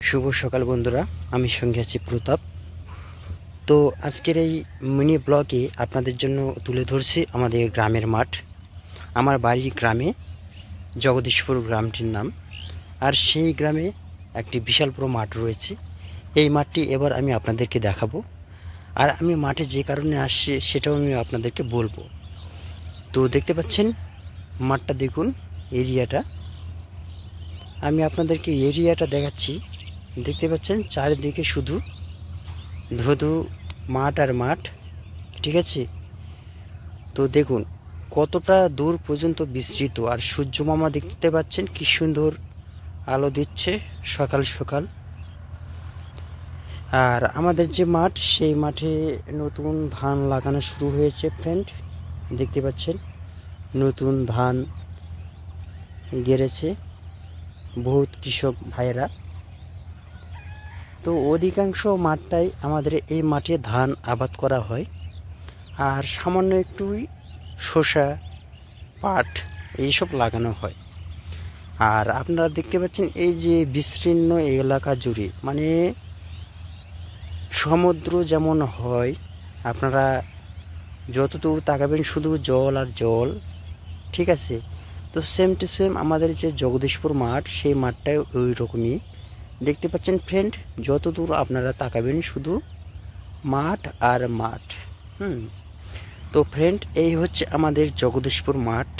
শুভ সকাল বন্ধুরা, আমি সঙ্গে আছি প্রতাপ। তো আজকের এই মিনি ব্লগে আপনাদের জন্য তুলে ধরছি আমাদের গ্রামের মাঠ। আমার বাড়ির গ্রামে জগদীশপুর গ্রামটির নাম, আর সেই গ্রামে একটি বিশাল বড় মাঠ রয়েছে। এই মাঠটি এবার আমি আপনাদেরকে দেখাবো, আর আমি মাঠে যে কারণে আসছি সেটাও আমি আপনাদেরকে বলবো। তো দেখতে পাচ্ছেন মাঠটা, দেখুন এরিয়াটা, আমি আপনাদেরকে এরিয়াটা দেখাচ্ছি। দেখতে পাচ্ছেন চারিদিকে শুধু ধুধু মাঠ আর মাঠ, ঠিক আছে। তো দেখুন কতটা দূর পর্যন্ত বিস্তৃত, আর সূর্য মামা দেখতে পাচ্ছেন কি সুন্দর আলো দিচ্ছে সকাল সকাল। আর আমাদের যে মাঠ, সেই মাঠে নতুন ধান লাগানো শুরু হয়েছে ফ্রেন্ড। দেখতে পাচ্ছেন নতুন ধান গেড়েছে বহুত কৃষক ভাইয়েরা। তো অধিকাংশ মাঠটাই আমাদের এই মাঠে ধান আবাদ করা হয়, আর সামান্য একটুই শসা, পাট এইসব লাগানো হয়। আর আপনারা দেখতে পাচ্ছেন এই যে বিস্তীর্ণ এলাকা জুড়ে, মানে সমুদ্র যেমন হয়, আপনারা যতদূর তাকাবেন শুধু জল আর জল, ঠিক আছে। তো সেম টু সেম আমাদের যে জগদীশপুর মাঠ, সেই মাঠটাও ওই রকমই দেখতে পাচ্ছেন ফ্রেন্ড। যতদূর আপনারা তাকাবেন শুধু মাঠ আর মাঠ। তো ফ্রেন্ড, এই হচ্ছে আমাদের জগদীশপুর মাঠ।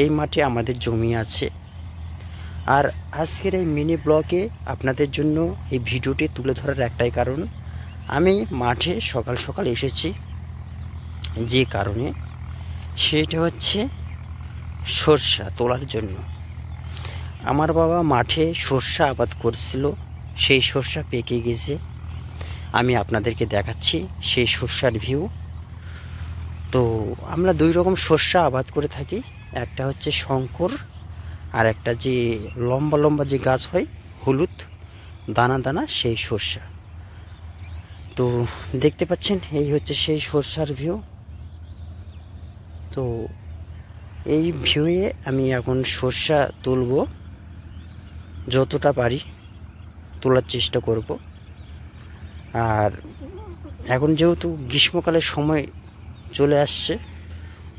এই মাঠে আমাদের জমি আছে। আর আজকের এই মিনি ব্লগে আপনাদের জন্য এই ভিডিওটি তুলে ধরার একটাই কারণ, আমি মাঠে সকাল সকাল এসেছি যে কারণে, সেটা হচ্ছে সরষা তোলার জন্য। আমার বাবা মাঠে সরষা আবাদ করছিল, সেই সরষা পেকে গেছে। আমি আপনাদেরকে দেখাচ্ছি সেই সরষার ভিউ। তো আমরা দুই রকম সরষা আবাদ করে থাকি, একটা হচ্ছে শঙ্কর, আর একটা যে লম্বা লম্বা যে গাছ হয় হলুদ দানা দানা, সেই সরষা। তো দেখতে পাচ্ছেন এই হচ্ছে সেই সরষার ভিউ। তো এই ভিউয়ে আমি এখন সরষা তুলব, যতটা পারি তোলার চেষ্টা করব। আর এখন যেহেতু গ্রীষ্মকালের সময় চলে আসছে,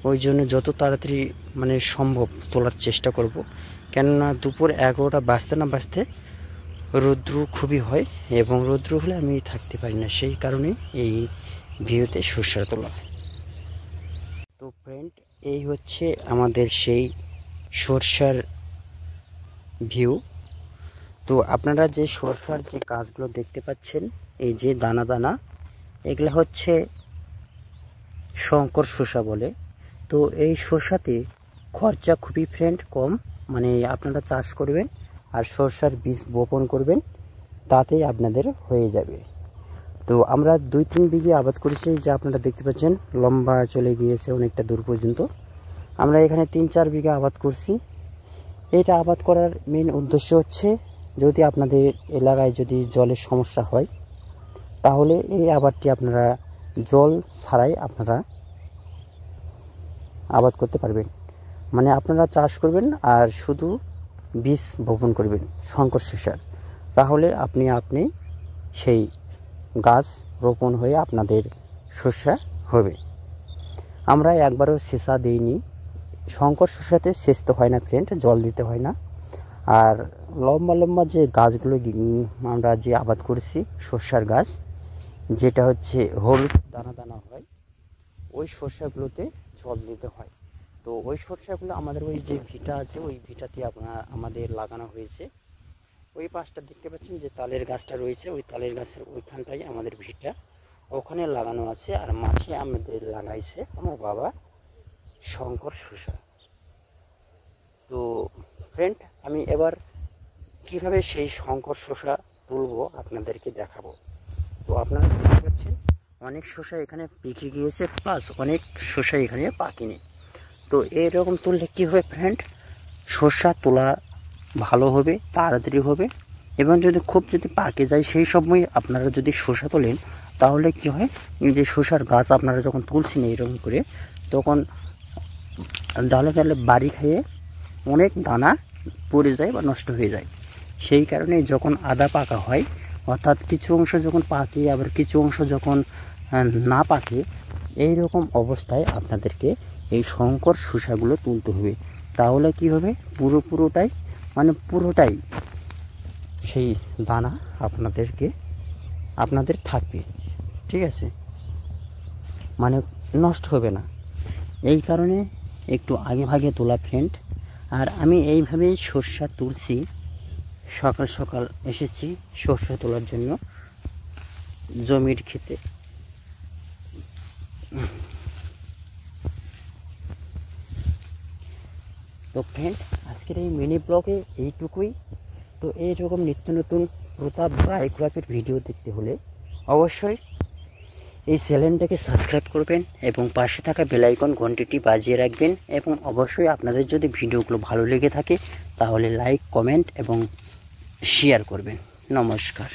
ওই জন্য যত তাড়াতাড়ি মানে সম্ভব তোলার চেষ্টা করব। কেননা দুপুর 11টা বাজতে না বাজতে রৌদ্র খুবই হয়, এবং রৌদ্র হলে আমি থাকতে পারি না, সেই কারণে এই ভিউতে সরষা তোলা। তো ফ্রেন্ড, এই হচ্ছে আমাদের সেই সরষার ভিউ। তো আপনারা যে সরষার যে গাছগুলো দেখতে পাচ্ছেন, এই যে দানা দানা, এগুলো হচ্ছে শঙ্কর শসা বলে। তো এই শসাতে খরচা খুবই ফ্রেন্ড কম, মানে আপনারা চাষ করবেন আর সরষার বীজ বপন করবেন, তাতেই আপনাদের হয়ে যাবে। তো আমরা 2-3 বিঘে আবাদ করেছি, যে আপনারা দেখতে পাচ্ছেন লম্বা চলে গিয়েছে অনেকটা দূর পর্যন্ত। আমরা এখানে 3-4 বিঘা আবাদ করছি। এটা আবাদ করার মেন উদ্দেশ্য হচ্ছে, যদি আপনাদের এলাকায় যদি জলের সমস্যা হয়, তাহলে এই আবাদটি আপনারা জল ছাড়াই আপনারা আবাদ করতে পারবেন। মানে আপনারা চাষ করবেন আর শুধু বীজ বপন করবেন শঙ্কর শসার, তাহলে আপনি সেই গাছ রোপণ হয়ে আপনাদের শস্য হবে। আমরা একবারও সেচা দিইনি, শঙ্কর শসাতে সেচতে হয় না ফ্রেন্ড, জল দিতে হয় না। আর লম্বা লম্বা যে গাছগুলো আমরা যে আবাদ করেছি শস্যার গাছ, যেটা হচ্ছে হলুদ দানা দানা হয়, ওই শস্যগুলোতে জল দিতে হয়। তো ওই শস্যগুলো আমাদের ওই যে ভিটা আছে, ওই ভিটাতে আমাদের লাগানো হয়েছে। ওই পাশটা দেখতে পাচ্ছেন যে তালের গাছটা রয়েছে, ওই তালের গাছের ওইখানটাই আমাদের ভিটা, ওখানে লাগানো আছে। আর মাঠে আমাদের লাগাইছে আমার বাবা শঙ্কর শসা। তো ফ্রেন্ড, আমি এবার কিভাবে সেই শঙ্কর শসা তুলবো আপনাদেরকে দেখাবো। তো আপনারা দেখতে পাচ্ছেন অনেক শসা এখানে পেকে গিয়েছে, প্লাস অনেক শসা এখানে পাকেনি। তো এরকম তুললে কী হবে ফ্রেন্ড, শসা তোলা ভালো হবে, তাড়াতাড়ি হবে। এবং যদি খুব পাকে যায়, সেই সময় আপনারা যদি শসা তোলেন, তাহলে কী হয়, যে শসার গাছ আপনারা যখন তুলছেন এরকম করে, তখন ডালে ডালে বাড়ি খেয়ে অনেক দানা পড়ে যায় বা নষ্ট হয়ে যায়। সেই কারণে যখন আদা পাকা হয়, অর্থাৎ কিছু অংশ যখন পাকে আবার কিছু অংশ যখন না পাকে, এই রকম অবস্থায় আপনাদেরকে এই শঙ্কর শসাগুলো তুলতে হবে। তাহলে কি হবে, পুরোটাই সেই দানা আপনাদের থাকবে, ঠিক আছে, মানে নষ্ট হবে না। এই কারণে একটু আগে ভাগে তোলা ফ্রেন্ড। আর আমি এইভাবেই সরষা তুলছি, সকাল সকাল এসেছি সরষা তোলার জন্য জমির ক্ষেতে। তো ফ্রেন্ড, আজকের এই মিনি ব্লগে এইটুকুই। তো এইরকম নিত্য নতুন প্রতাপ বায়োগ্রাফির ভিডিও দেখতে হলে অবশ্যই এই চ্যানেলটাকে সাবস্ক্রাইব করবেন এবং পাশে থাকা বেল আইকন ঘন্টিটি বাজিয়ে রাখবেন। এবং অবশ্যই আপনাদের যদি ভিডিওগুলো ভালো লেগে থাকে তাহলে লাইক, কমেন্ট এবং শেয়ার করবেন। নমস্কার।